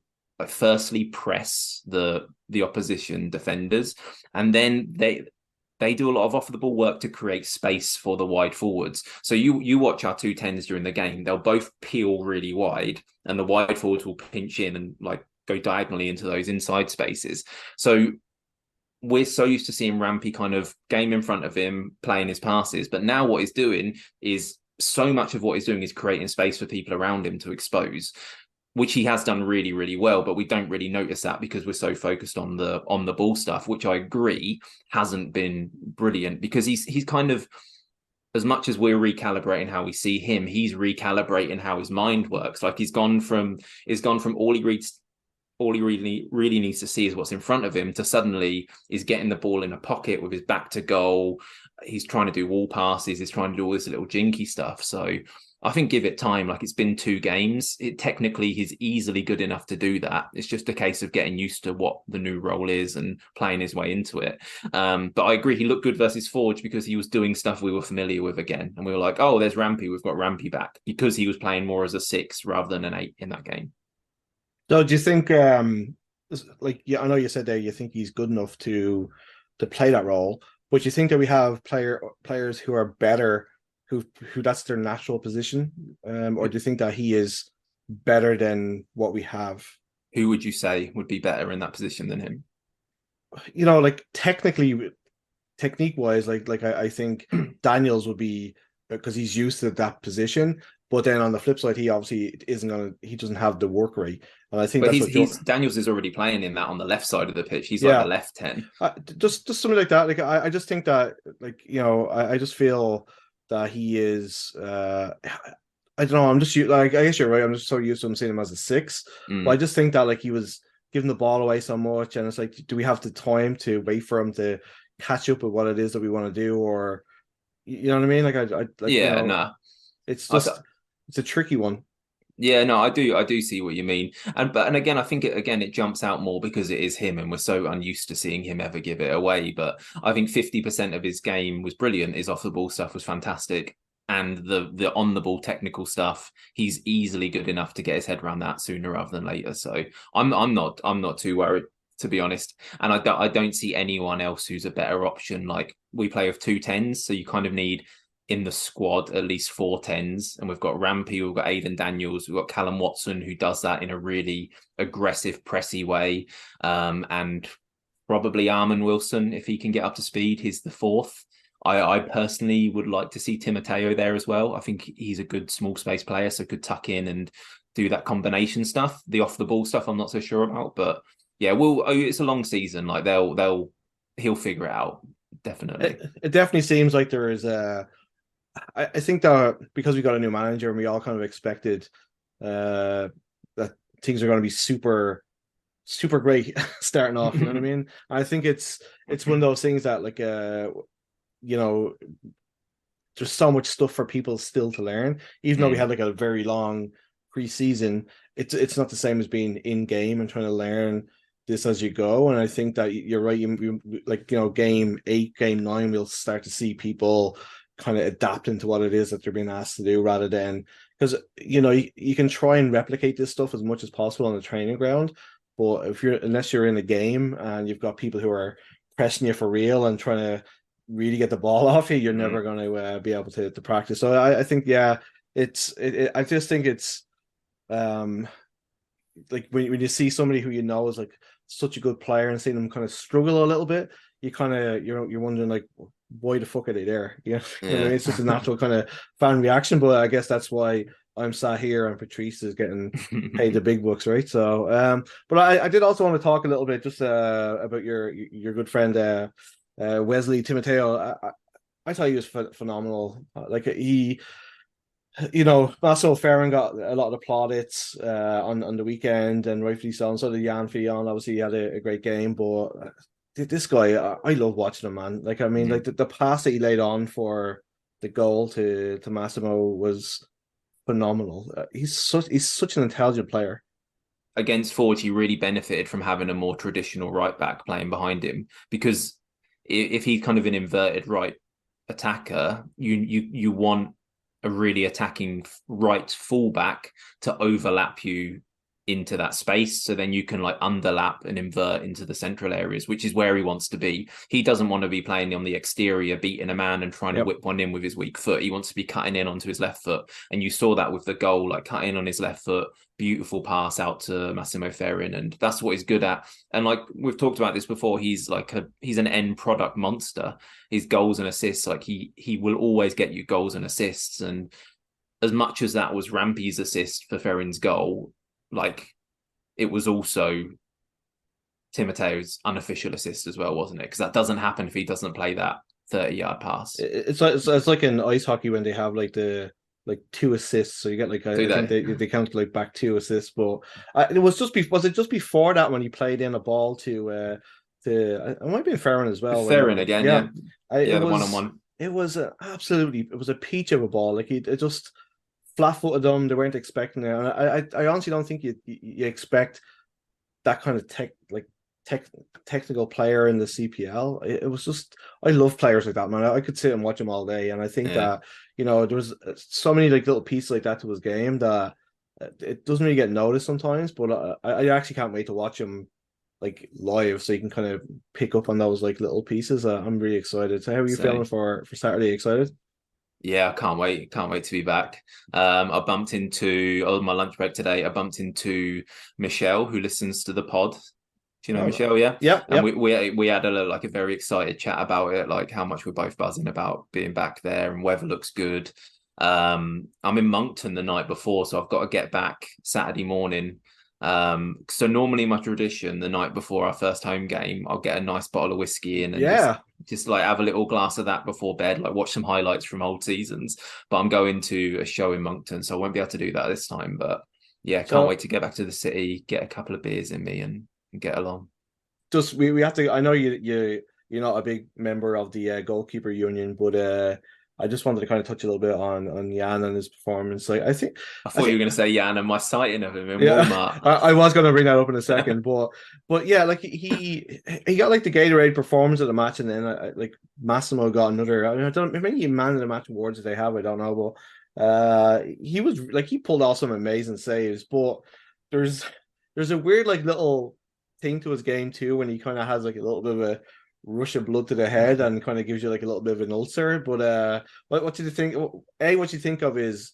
firstly press the opposition defenders, and then they do a lot of off the ball work to create space for the wide forwards. So you watch our 2/10s during the game, they'll both peel really wide and the wide forwards will pinch in and like go diagonally into those inside spaces. So we're so used to seeing Rampy kind of game in front of him, playing his passes. But now what he's doing is, so much of what he's doing is creating space for people around him to expose, which he has done really, really well. But we don't really notice that because we're so focused on the ball stuff, which I agree hasn't been brilliant, because he's kind of, as much as we're recalibrating how we see him, he's recalibrating how his mind works. Like he's gone from all he really needs to see is what's in front of him, to suddenly is getting the ball in a pocket with his back to goal. He's trying to do wall passes. He's trying to do all this little jinky stuff. So I think give it time. Like, it's been 2 games. Technically, he's easily good enough to do that. It's just a case of getting used to what the new role is and playing his way into it. But I agree, he looked good versus Forge because he was doing stuff we were familiar with again. And we were like, oh, there's Rampy. We've got Rampy back, because he was playing more as a 6 rather than an 8 in that game. So do you think, like, yeah, I know you said there you think he's good enough to play that role, but you think that we have players who are better, who that's their natural position, or do you think that he is better than what we have? Who would you say would be better in that position than him? You know, like technique wise, like I think Daniels would be, because he's used to that position. But then on the flip side, he obviously he doesn't have the work rate. And I think Daniels is already playing in that on the left side of the pitch. He's like the left 10. Just something like that. Like I just think that, like, you know, I just feel that he is, I don't know, I'm just like, I guess you're right. I'm just so used to him seeing him as a 6. But I just think that, like, he was giving the ball away so much, and it's like, do we have the time to wait for him to catch up with what it is that we want to do? Or, you know what I mean? Like, it's just, it's a tricky one. Yeah, no, I do see what you mean. And again, I think it jumps out more because it is him and we're so unused to seeing him ever give it away. But I think 50% of his game was brilliant. His off the ball stuff was fantastic. And the on the ball technical stuff, he's easily good enough to get his head around that sooner rather than later. So I'm not too worried, to be honest. And I don't see anyone else who's a better option. Like, we play with 2 10s, so you kind of need in the squad at least 4 10s, and we've got Rampy, we've got Aidan Daniels, we've got Callum Watson, who does that in a really aggressive, pressy way, and probably Armin Wilson, if he can get up to speed. He's the 4th. I personally would like to see Timoteo there as well. I think he's a good small space player, so could tuck in and do that combination stuff. The off the ball stuff I'm not so sure about, but yeah, it's a long season. Like, he'll figure it out, definitely. It definitely seems like there is I think that because we got a new manager and we all kind of expected that things are going to be super, super great starting off, you know what I mean? I think it's one of those things that, like, you know, there's so much stuff for people still to learn, even though we had like a very long pre-season. it's not the same as being in game and trying to learn this as you go. And I think that you're right. Like, game 8, game 9, we'll start to see people kind of adapt into what it is that they're being asked to do, rather than, because you can try and replicate this stuff as much as possible on the training ground, but unless you're in a game and you've got people who are pressing you for real and trying to really get the ball off you, you're never going to be able to practice. So I think, yeah, I just think it's like when you see somebody who is like such a good player and seeing them kind of struggle a little bit, you're wondering, like, why the fuck are they there? You know what I mean? It's just a natural kind of fan reaction, but I guess that's why I'm sat here and Patrice is getting paid the big bucks, right? So, but I did also want to talk a little bit just about your good friend Wesley Timoteo. I thought he was phenomenal. Like, Massimo Ferrin got a lot of the plaudits on the weekend, and rightfully so. And so did Yann Fillion. Obviously, he had a great game, but this guy, I love watching him, man. Like, I mean, like the pass that he laid on for the goal to Massimo was phenomenal. He's such an intelligent player. Against Forge, he really benefited from having a more traditional right back playing behind him, because if he's kind of an inverted right attacker, you want a really attacking right fullback to overlap you into that space, so then you can like underlap and invert into the central areas, which is where he wants to be. He doesn't want to be playing on the exterior, beating a man and trying to whip one in with his weak foot. He wants to be cutting in onto his left foot, and you saw that with the goal, like cutting on his left foot, beautiful pass out to Massimo Ferrin, and that's what he's good at. And like we've talked about this before, he's an end product monster. His goals and assists, like he will always get you goals and assists. And as much as that was Rampy's assist for Ferrin's goal, like it was also Timoteo's unofficial assist as well, wasn't it? Because that doesn't happen if he doesn't play that 30-yard pass. It's like in ice hockey when they have like the 2 assists, so you get like I think they count like back 2 assists. But it was just before that when he played in a ball to it might be Ferrin as well. Ferrin again, yeah. The 1-on-1. It was a peach of a ball. Like it just flat-footed them. They weren't expecting it. And I honestly don't think you expect that kind of technical player in the CPL. It was just, I love players like that, man. I could sit and watch him all day. And I think that, there was so many like little pieces like that to his game that it doesn't really get noticed sometimes, but I actually can't wait to watch him like live, so you can kind of pick up on those like little pieces. I'm really excited. So how are you feeling for Saturday? Excited? Yeah, I can't wait. Can't wait to be back. I bumped into on my lunch break today. I bumped into Michelle, who listens to the pod. Do you know Michelle? Yeah, yeah. And we had a very excited chat about it, like how much we're both buzzing about being back there, and weather looks good. I'm in Moncton the night before, so I've got to get back Saturday morning. So normally my tradition, the night before our first home game, I'll get a nice bottle of whiskey in and just like have a little glass of that before bed, like watch some highlights from old seasons. But I'm going to a show in Moncton, so I won't be able to do that this time. But yeah, can't wait to get back to the city, get a couple of beers in me and get along. Just we have to, I know you're not a big member of the goalkeeper union, but I just wanted to kind of touch a little bit on Yann and his performance. Like I thought you were going to say Yann and my sighting of him in Walmart. I was going to bring that up in a second, but yeah, like he got like the Gatorade performance of the match, and then like Massimo got another. I don't know, maybe man of the match awards they have. I don't know, but he was like he pulled off some amazing saves. But there's a weird like little thing to his game too when he kind of has like a little bit of a rush of blood to the head and kind of gives you like a little bit of an ulcer. But what do you think? What you think of his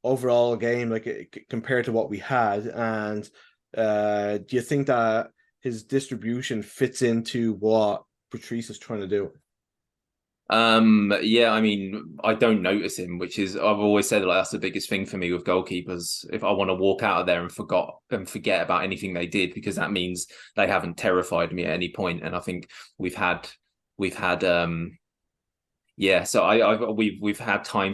overall game, like compared to what we had, and do you think that his distribution fits into what Patrice is trying to do? Yeah, I mean, I don't notice him, which is, I've always said like that's the biggest thing for me with goalkeepers. If I want to walk out of there and forget about anything they did, because that means they haven't terrified me at any point. And I think we've had we've had times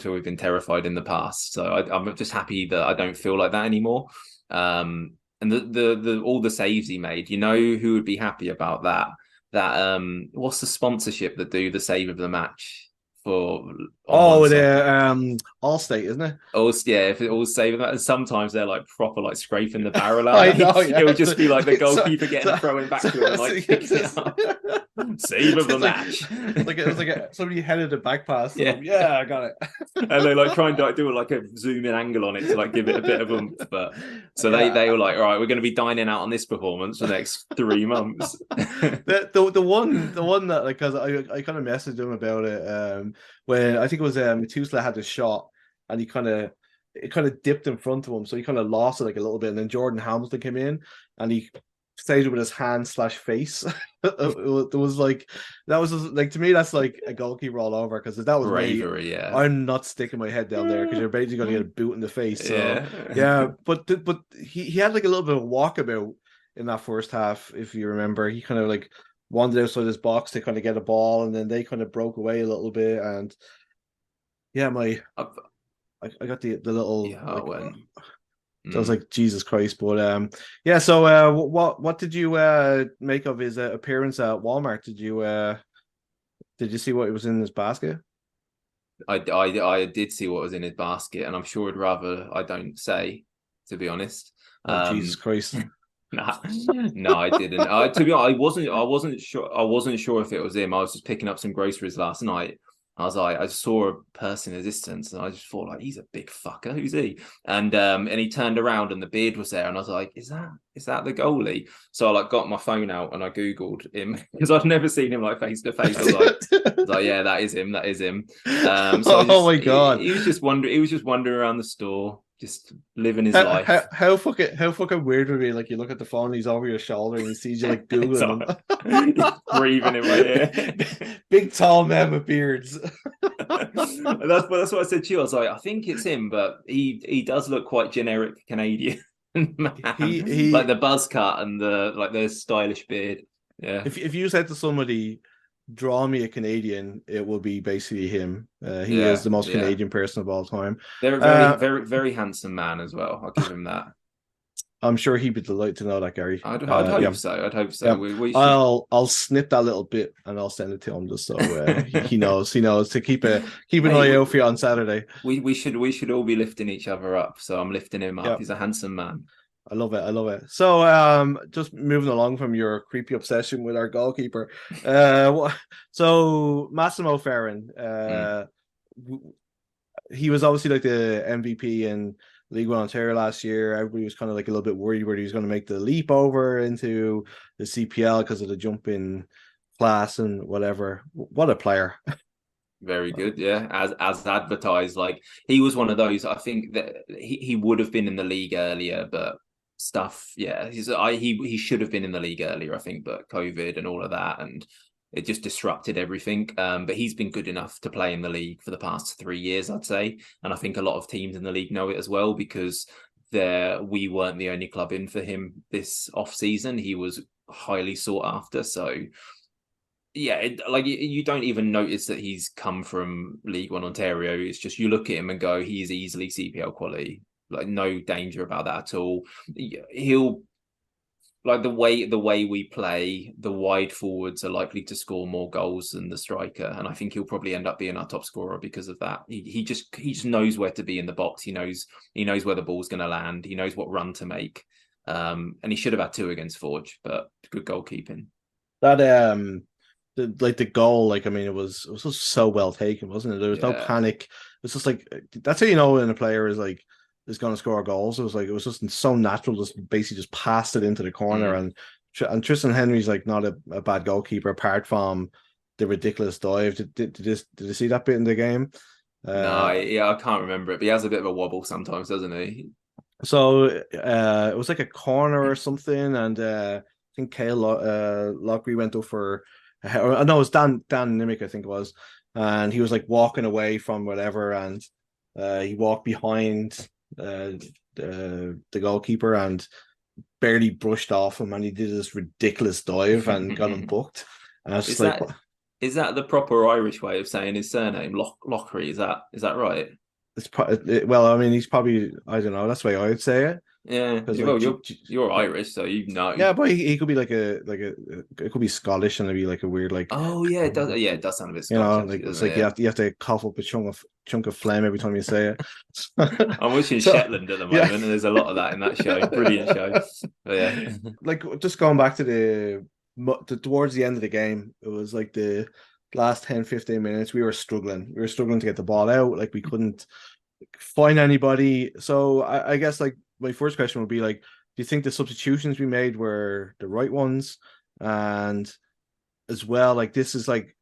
where we've been terrified in the past. So I'm just happy that I don't feel like that anymore. And the all the saves he made, who would be happy about that? What's the sponsorship that do the save of the match for on one side. the Allstate, isn't it? Also, yeah, if it all saving that, and sometimes they're like proper like scraping the barrel I out. know, yeah. It would just be like the So- goalkeeper getting throwing back to him and like picking it up. Save of the match. It was like somebody headed a back pass. Yeah. Yeah, I got it. And they like try and like, do like a zoom in angle on it to like give it a bit of oomph. But so they were like, all right, we're going to be dining out on this performance for the next 3 months. The one that, like, because I kind of messaged him about it when I think it was Metusla had the shot and it kind of dipped in front of him, so he kind of lost it like a little bit, and then Jordan Hamilton came in and he saved it with his hand/face. It was like, that was just, like, to me that's like a goalkeeper all over, because if that was Bravery, me, yeah. I'm not sticking my head down there, because you're basically going to get a boot in the face. So Yeah. but he had like a little bit of walkabout in that first half, if you remember. He kind of like wandered outside his box to kind of get a ball, and then they kind of broke away a little bit, and I got the little I was like, Jesus Christ. But so what did you make of his appearance at Walmart? Did you see what was in his basket? I did see what was in his basket, and I'm sure he'd rather I don't say, to be honest. Jesus Christ. No, I didn't. To be honest, I wasn't sure if it was him. I was just picking up some groceries last night. I was like, I saw a person in the distance, and I just thought, like, he's a big fucker. Who's he? And he turned around, and the beard was there, and I was like, is that the goalie? So I like got my phone out and I googled him, because I'd never seen him like face to face. I was like, yeah, that is him. That is him. Oh my God. He was just wandering. He was just wandering around the store, just living his life. How fucking weird would it be? Like, you look at the phone, he's over your shoulder, and he sees you like googling him, breathing in my ear. Big tall man with beards. That's what I said to you. I was like, I think it's him, but he does look quite generic Canadian. He like the buzz cut and the stylish beard. Yeah. If you said to somebody, draw me a Canadian, it will be basically him. He is the most Canadian person of all time. They're a very, very, very handsome man as well. I'll give him that. I'm sure he'd be delighted to know that, Gary. I'd hope so. I'd hope so. Yeah. We should... I'll snip that little bit and I'll send it to him, just so he knows. He knows to keep an eye out for you on Saturday. We should all be lifting each other up. So I'm lifting him up. Yep. He's a handsome man. I love it. So just moving along from your creepy obsession with our goalkeeper. So Massimo Ferrin, he was obviously like the MVP in League One Ontario last year. Everybody was kind of like a little bit worried whether he was going to make the leap over into the CPL because of the jump in class and whatever. What a player. Very good, yeah. As advertised, like, he was one of those. I think that he would have been in the league earlier, but stuff, yeah. He should have been in the league earlier, I think, but COVID and all of that, and it just disrupted everything. But he's been good enough to play in the league for the past 3 years, I'd say, and I think a lot of teams in the league know it as well, because we weren't the only club in for him this off season. He was highly sought after, so. Yeah, you don't even notice that he's come from League One Ontario. It's just you look at him and go, he is easily CPL quality. Like, no danger about that at all. He'll, like, the way we play, the wide forwards are likely to score more goals than the striker, and I think he'll probably end up being our top scorer because of that. He just knows where to be in the box. He knows where the ball's going to land. He knows what run to make. And he should have had 2 against Forge, but good goalkeeping. That the goal, like, I mean, it was just so well taken, wasn't it? There was no panic. It's just like, that's how you know when a player is going to score goals. It was just so natural, just basically just passed it into the corner. And Tristan Henry's like not a bad goalkeeper apart from the ridiculous dive. Did you see that bit in the game? No, I can't remember it, but he has a bit of a wobble sometimes, doesn't he? So it was like a corner or something, and I think Kale Lockery went up for. No, it was Dan Nimick, I think it was, and he was like walking away from whatever, and he walked behind the goalkeeper and barely brushed off him, and he did this ridiculous dive and got him booked. And I was just is that the proper Irish way of saying his surname, Lockery? Is that right? Well, I mean, he's probably, I don't know, that's the way I would say it. Yeah, 'Cause, well, like, you're Irish, so you know. yeah, but he could be like a it could be Scottish and it'd be like a weird like Oh yeah, it does. Yeah, it does sound a bit you Scottish, know, actually, like it's doesn't like it? Yeah. you have to cough up a chunk of phlegm every time you say it. I'm watching So Shetland at the yeah, moment, and there's a lot of that in that show. Brilliant show. But yeah. like just going back to towards the end of the game, it was like the last 10-15 minutes we were struggling. We were struggling to get the ball out. Like we couldn't find anybody. So I guess like my first question would be like, do you think the substitutions we made were the right ones? And as well, like this is like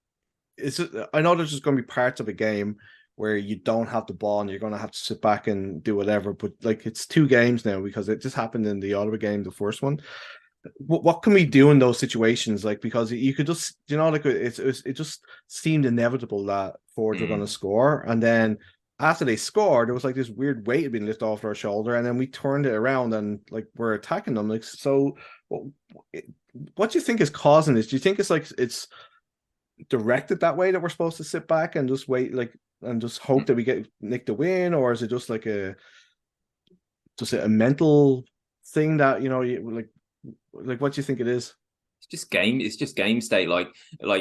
I know there's just going to be parts of a game where you don't have the ball and you're going to have to sit back and do whatever. But like it's 2 games now because it just happened in the Ottawa game, the first one. What can we do in those situations? Like because you could just like it just seemed inevitable that Forge were going to score, and then after they scored, there was like this weird weight had been lifted off our shoulder, and then we turned it around and like we're attacking them. Like so, what do you think is causing this? Do you think it's like it's directed that way that we're supposed to sit back and just wait, like, and just hope that we get nick the win, or is it just like a mental thing that like what do you think it is? It's just game state. Like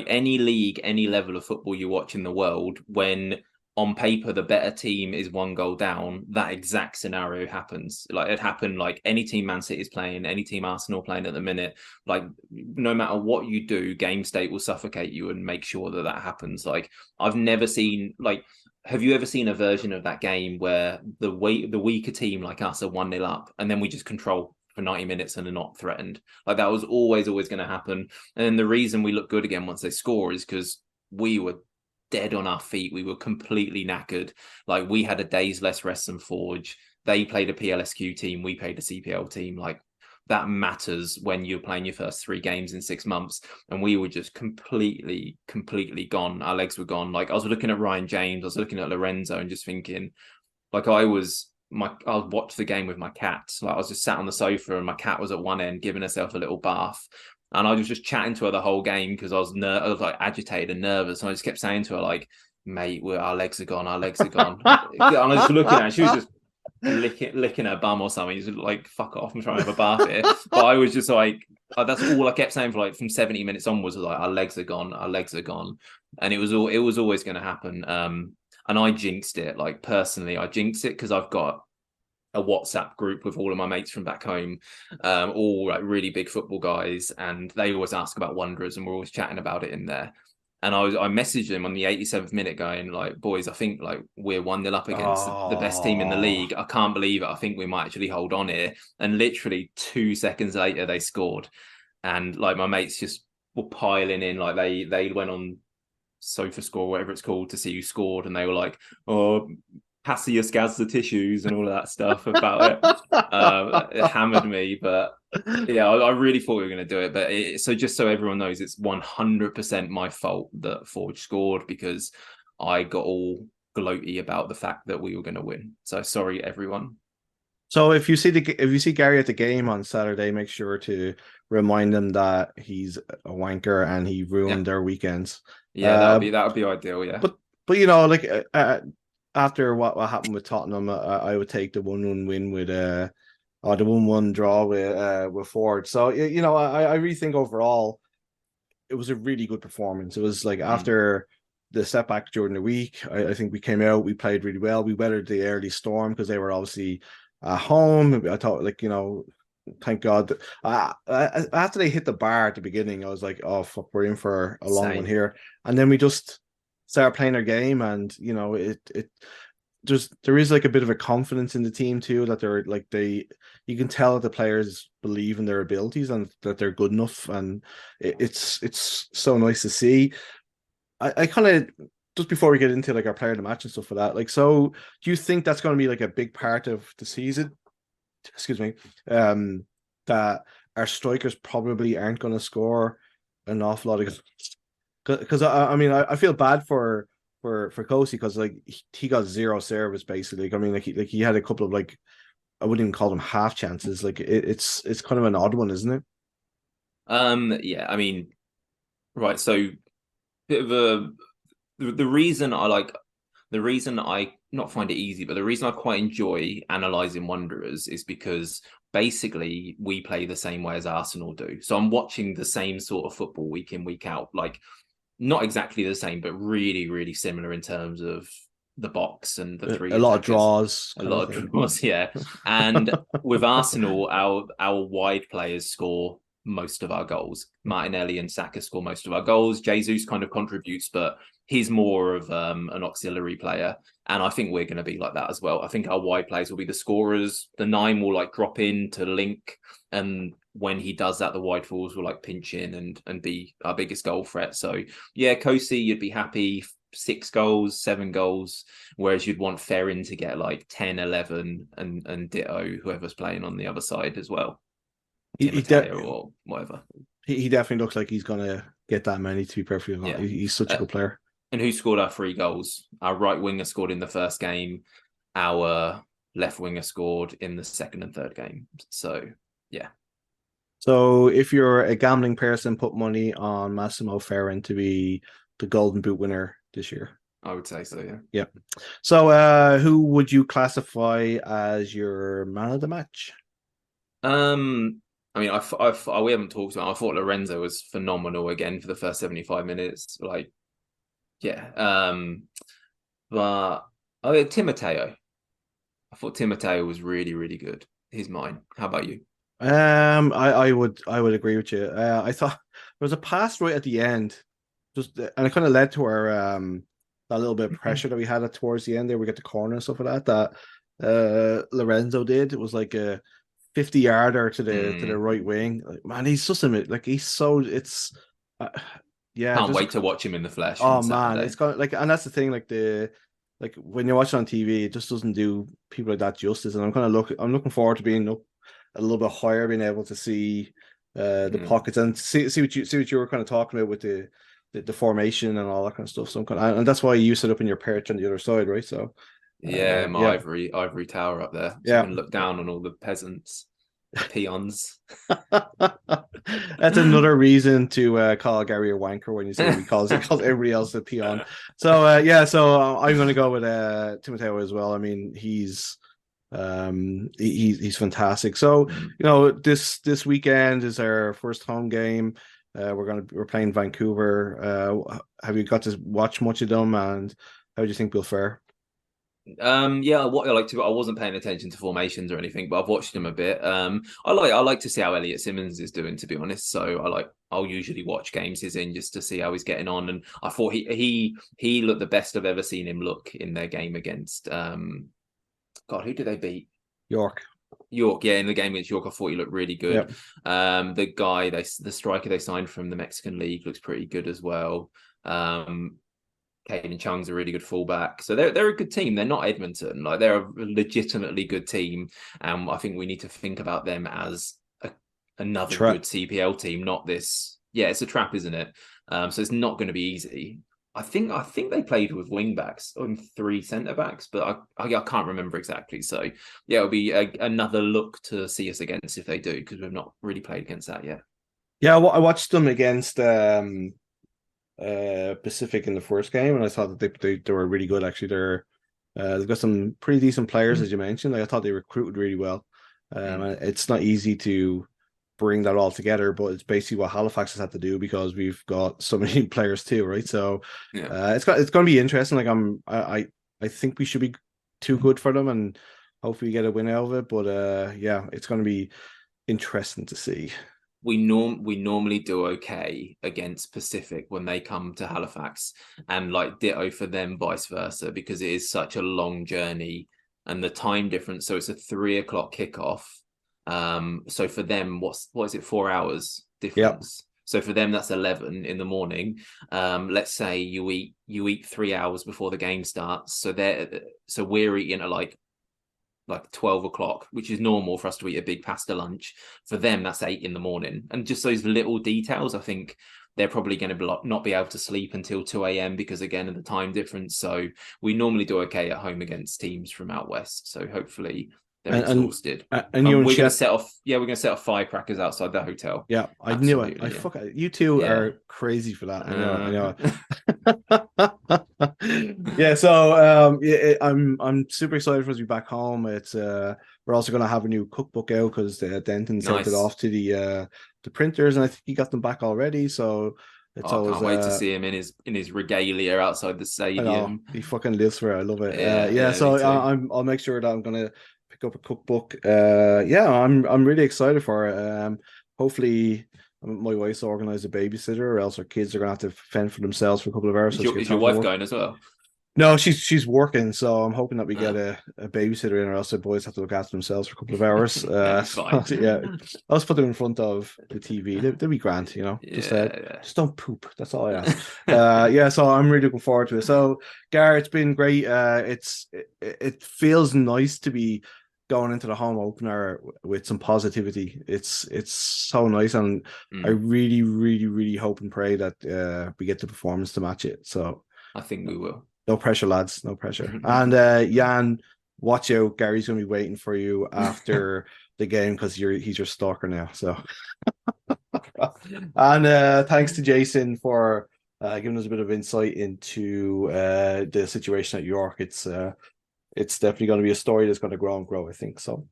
any league, any level of football you watch in the world, when on paper the better team is 1 goal down, that exact scenario happens. Like it happened like any team Man City is playing, any team Arsenal playing at the minute. Like no matter what you do, game state will suffocate you and make sure that happens. Like I've never seen like. Have you ever seen a version of that game where the weaker team like us are 1-0 up and then we just control for 90 minutes and are not threatened? Like that was always going to happen. And the reason we look good again once they score is because we were dead on our feet. We were completely knackered. Like we had a day's less rest than Forge. They played a PLSQ team. We played a CPL team. Like that matters when you're playing your first 3 games in 6 months. And we were just completely gone. Our legs were gone. Like I was looking at Ryan James, I was looking at Lorenzo and just thinking, like I was watching the game with my cat. Like I was just sat on the sofa and my cat was at one end giving herself a little bath. And I was just chatting to her the whole game because I was like agitated and nervous. And I just kept saying to her, like, mate, our legs are gone. Our legs are gone. And I was just looking at her. She was just licking her bum or something. She's like, fuck off, I'm trying to have a bath here. But I was just like, that's all I kept saying for like from 70 minutes onwards was like, our legs are gone. Our legs are gone. And it was always going to happen. And I jinxed it. Like personally, I jinxed it because I've got a WhatsApp group with all of my mates from back home, all like really big football guys, and they always ask about Wanderers, and we're always chatting about it in there. And I messaged them on the 87th minute, going like, "Boys, I think like we're 1-0 up against the best team in the league. I can't believe it. I think we might actually hold on here." And literally 2 seconds later, they scored, and like my mates just were piling in. Like they went on SofaScore, whatever it's called, to see who scored, and they were like, "Oh, pass your scans the tissues," and all of that stuff about it. It hammered me, but yeah, I really thought we were going to do it. But so just so everyone knows, it's 100% my fault that Forge scored because I got all gloaty about the fact that we were going to win. So sorry, everyone. So if you see Gary at the game on Saturday, make sure to remind him that he's a wanker and he ruined their weekends. Yeah, that would be ideal. Yeah, but like after what happened with Tottenham, I would take the 1-1 win with the 1-1 draw with Ford. So I really think overall it was a really good performance. It was like after the setback during the week, I think we came out, we played really well. We weathered the early storm because they were obviously at home. I thought thank God. After they hit the bar at the beginning, I was like, oh fuck, we're in for a long one here. And then we just started playing our game, and there is like a bit of a confidence in the team too, that they're like you can tell that the players believe in their abilities and that they're good enough, and it's so nice to see. I kind of, just before we get into like our player of the match and stuff like that, like, so do you think that's going to be like a big part of the season? Excuse me. That our strikers probably aren't going to score an awful lot of, because I mean I feel bad for Kosi because like he got 0 service basically. I mean like he had a couple of like, I wouldn't even call them half chances. Like it's kind of an odd one, isn't it? Yeah, I mean, right. So bit of the reason I not find it easy, but the reason I quite enjoy analysing Wanderers is because basically we play the same way as Arsenal do. So I'm watching the same sort of football week in, week out. Like, not exactly the same, but really, really similar in terms of the box and the three a lot of attackers. draws, A lot of draws, yeah. And with Arsenal, our wide players score most of our goals. Martinelli and Saka score most of our goals. Jesus kind of contributes, but he's more of an auxiliary player. And I think we're going to be like that as well. I think our wide players will be the scorers. The 9 will like drop in to link. And when he does that, the wide forwards will like pinch in and be our biggest goal threat. So yeah, Kosi, you'd be happy 6 goals, 7 goals, whereas you'd want Ferrin to get like 10, 11 and ditto whoever's playing on the other side as well. Or whatever. He definitely looks like he's gonna get that many, to be perfectly honest. Yeah. He's such a good player. And who scored our 3 goals? Our right winger scored in the first game. Our left winger scored in the second and third game. So yeah. So if you're a gambling person, put money on Massimo Ferrin to be the Golden Boot winner this year. I would say so, yeah. Yeah. So who would you classify as your man of the match? I mean, we haven't talked about. I thought Lorenzo was phenomenal again for the first 75 minutes. Like, yeah. But Timoteo. I thought Timoteo was really, really good. He's mine. How about you? I would agree with you. I thought there was a pass right at the end, and it kind of led to our that little bit of pressure that we had towards the end there. We get the corner and stuff like that. Lorenzo did. It was like a 50-yarder to the right wing. Like, man, he's just he's so yeah. Can't wait to watch him in the flesh. Oh man, it's got and that's the thing. Like when you're watching on TV, it just doesn't do people like that justice. And I'm looking forward to being up a little bit higher, being able to see the pockets and see what you were kind of talking about with the formation and all that kind of stuff. So and that's why you sit up in your perch on the other side, right? So yeah, my ivory tower up there. So you can look down on all the peasants, peons. That's another reason to call Gary a wanker when you say he calls everybody else a peon. So so I'm going to go with Timoteo as well. I mean, he's fantastic. So this weekend is our first home game. We're playing Vancouver. Have you got to watch much of them, and how do you think we'll fare? What I wasn't paying attention to formations or anything, but I've watched him a bit. I like to see how Elliot Simmons is doing, to be honest. So I'll usually watch games he's in just to see how he's getting on. And I thought he looked the best I've ever seen him look in their game against God, who did they beat? York, yeah, in the game against York, I thought he looked really good. Yep. The striker they signed from the Mexican League looks pretty good as well. Caden Chung's a really good fullback. So they're a good team. They're not Edmonton. Like, they're a legitimately good team. And I think we need to think about them as another good CPL team, not this. Yeah, it's a trap, isn't it? So it's not going to be easy. I think they played with wing backs and 3 centre backs, but I can't remember exactly. So yeah, it'll be another look to see us against if they do, because we've not really played against that yet. Yeah, I watched them against Pacific in the first game, and I thought that they were really good. Actually, they've got some pretty decent players, as you mentioned. I thought they recruited really well. It's not easy to bring that all together, but it's basically what Halifax has had to do because we've got so many players too, right? So it's going to be interesting. Like I think we should be too good for them, and hopefully get a win out of it. But it's going to be interesting to see. We normally do okay against Pacific when they come to Halifax, and like ditto for them, vice versa, because it is such a long journey and the time difference. So it's a 3 o'clock kickoff. So for them, what is it, 4 hours difference? Yep. So for them, that's 11 in the morning. Let's say you eat 3 hours before the game starts. So we're eating at like 12 o'clock, which is normal for us to eat a big pasta lunch. For them, that's 8 in the morning. And just those little details, I think they're probably going to not be able to sleep until 2 a.m. because, again, of the time difference. So we normally do okay at home against teams from out west. So hopefully they're exhausted. And we're going to set off firecrackers outside the hotel. Yeah, I Absolutely, knew it. You two are crazy for that. I know. Yeah, so I'm super excited for us to be back home. It's we're also going to have a new cookbook out because Denton sent it Nice. off to the printers, and I think he got them back already. So it's I always can't wait to see him in his regalia outside the I know stadium. he fucking lives for it. I love it. Yeah, So me too. I'll make sure that I'm gonna pick up a cookbook. I'm really excited for it. Hopefully my wife's organized a babysitter, or else our kids are gonna have to fend for themselves for a couple of hours. Is your wife going as well? No, she's working, so I'm hoping that we get Oh. a babysitter in, or else the boys have to look after themselves for a couple of hours. Fine. Yeah, I'll just put them in front of the TV. They'll be grand, you know. Just don't poop. That's all I ask. So I'm really looking forward to it. So, Gar, it's been great. It feels nice to be going into the home opener with some positivity. It's so nice, and I really, really, really hope and pray that we get the performance to match it. So I think we will. no pressure, lads. No pressure. And Yann, watch out. Gary's going to be waiting for you after the game because he's your stalker now. So, and thanks to Jason for giving us a bit of insight into the situation at York. It's definitely going to be a story that's going to grow and grow, I think. So.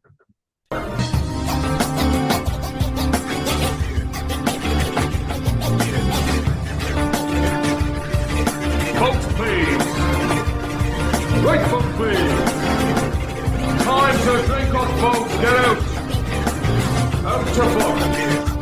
Folks, please. Right foot, please. Time to drink up, folks. Get out. Out your book.